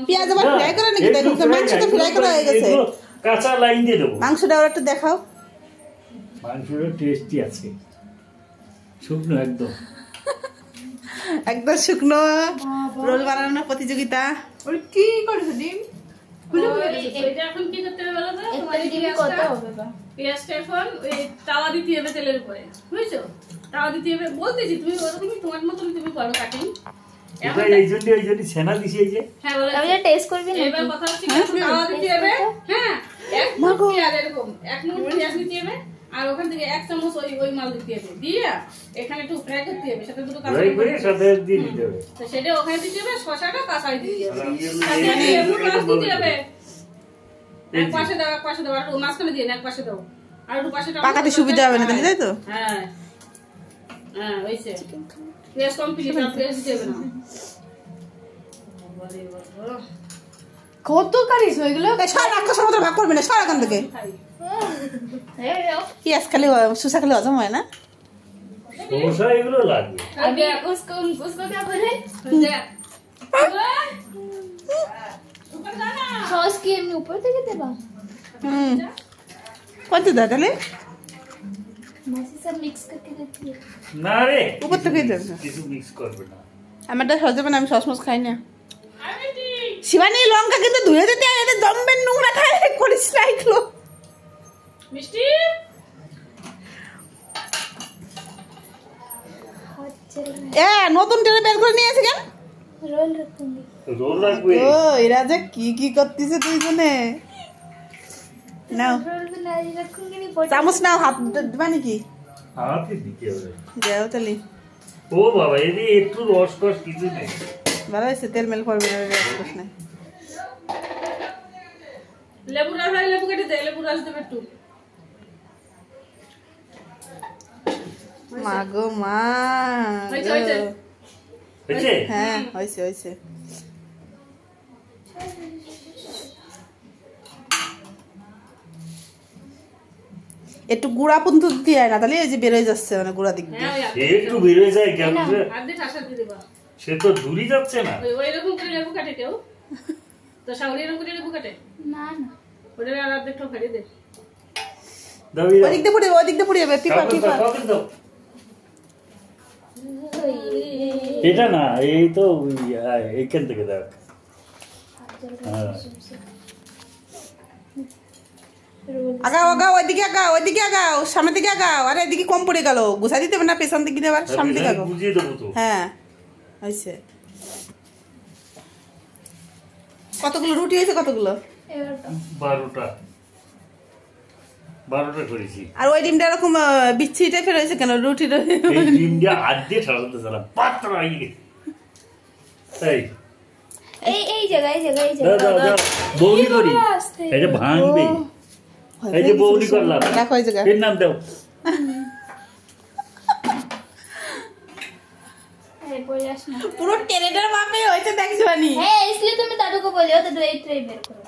পেঁয়াজ আবার ফ্রাই করে নাকি? দেখো মাংস তো ফ্রাই করা হয়ে গেছে। কাঁচা লাইন দিয়ে দেবো। মাংসটা ওর একটু দেখাও। মাংসটা টেস্টি আছে, শুকনো একদম একদম শুকনো রোল বানানোর প্রতিযোগিতা। ওই কি করেছো ডিম? এটা এখন কি করতে হবে বলো তো? তোমার ডিমে কত হবে বা? পেঁয়াজটা এখন ওই তাওয়া দিতে হবে তেলের উপরে, বুঝছো? তাওয়া দিতে হবে বলতেছি, তুমি ওরকমই তোমার মতন তুমি করো কাটিং। এটা এই জন্য সেনা দিছি এই যে। হ্যাঁ বলে আমি টেস্ট করবি না। এবার কথা হচ্ছে তাওয়া দিতে হবে। হ্যাঁ, এক মুঠ পেঁয়াজ এরকম, এক মুঠ পেঁয়াজ দিতে হবে আর ওখান থেকে 1 চামচ ওই মাল দিতে হবে। দিয়ে এখানে একটু ফ্রাই করতে হবে, সাথে দুটো কাঁচা ফ্রাই করে সাথে দিয়ে দিতে হবে। তো সেটা ওখানে দিতে হবে, শসাটা কাঁচাই দিতে হবে। সাথে লেবু রস দিতে হবে। এক পাশে দাও, এক পাশে দাও, আর মাঝখানে দিয়ে এক পাশে দাও। আর একটু পাশে দাও। পাকাতে সুবিধা হবে না তাহলে, তাই তো? হ্যাঁ হ্যাঁ, ওইসে পেঁয়াজ কমপ্লিট, আর পেঁয়াজ দিতে হবে না। কত কারিস ওইগুলো? সারা রাক্ষসের মতো ভাগ করবে না, সারা এখান থেকে। পেঁয়াজ খালি সুসা খালি হজম হয় না। সমস্যা এগুলো লাগবে। अभी उसको क्या बोले? सॉस के ऊपर থেকে দেবা? কত দাও তাহলে? मासी सब मिक्स करके देती है। না রে, উপর থেকে দেব। কিছু মিক্স করবে না। আমারটা হজম না, আমি সসমস খাই না। শিবানী লঙ্কা কিন্তু ধুয়ে দিতে আর এটা জম্বের নোংরা খায় করিস না এগুলো। মিষ্টি নতুন টেনে বের করে নিয়ে এসে কেন? रोल रखूंगी। রোল রাখবে। ও এরা যে কি করতেছে দুইজনে। নাও रोल बनाई रखूंगी नहीं। চামচ নাও, হাত দিবা নাকি? হাতে দিতে হবে। যাও তাহলে। ও বাবা, এদি একটু রস কিছু নেই। ভালো হয়েছে, তেল মেল পড়বে না, রস নাই। লেবু রস, লেবু কেটে দে, লেবু রস দেবে একটু। মা গো মা। হয়েছে। হয়েছে? হ্যাঁ হয়েছে। একটু গুড়া পর্যন্ত দিতে হয় না তাহলে, এই যে বেরোয় যাচ্ছে মানে গুড়া দিক দিয়ে। হ্যাঁ, একটু বেরোয় যায় কেমন? আর দিয়ে ঠাসা দিয়ে দেবা। সে তো দূরই যাচ্ছে না। ওই রকম করে লেবু কাটে কেউ? তো শাওরি এরকম করে লেবু কাটে? ना ना। ওটা আর দেখো ফেলে দে। দাবি ওই দিক দিয়ে পড়ে যাবে, টিপা। দাও। এটা না, এই তো এইখান থেকে দেখ। আগাও ওইদিকে আগাও, সামনের দিকে আগাও। আরে এদিকে কম পড়ে গেল, গুছা দিতে হবে না, পেছন দিকে দেবার, সামনের দিকে আগাও। বুঝিয়ে দেবো তো। হ্যাঁ হয়েছে। কতগুলো রুটি হয়েছে? কতগুলো? 12টা করেছি। আর ওই ডিমটা এরকম বিচ্ছি টাইপের হয়েছে কেন? রুটির এই ডিমটা হাত দিয়ে ঠাসাতে চালাম, পাত্র হয়ে গেছে। এই জায়গায় দাও বৌনি করি, এটা ভাঙবে। এই যে বৌনি করলাম, দেখো এই জায়গা। এর নাম দাও। পুরো টেরেটার মাপে হয়েছে দেখছো নি? है इसलिए तो मैं दादू को बोली हो तो 2 ट्रे बेर करो।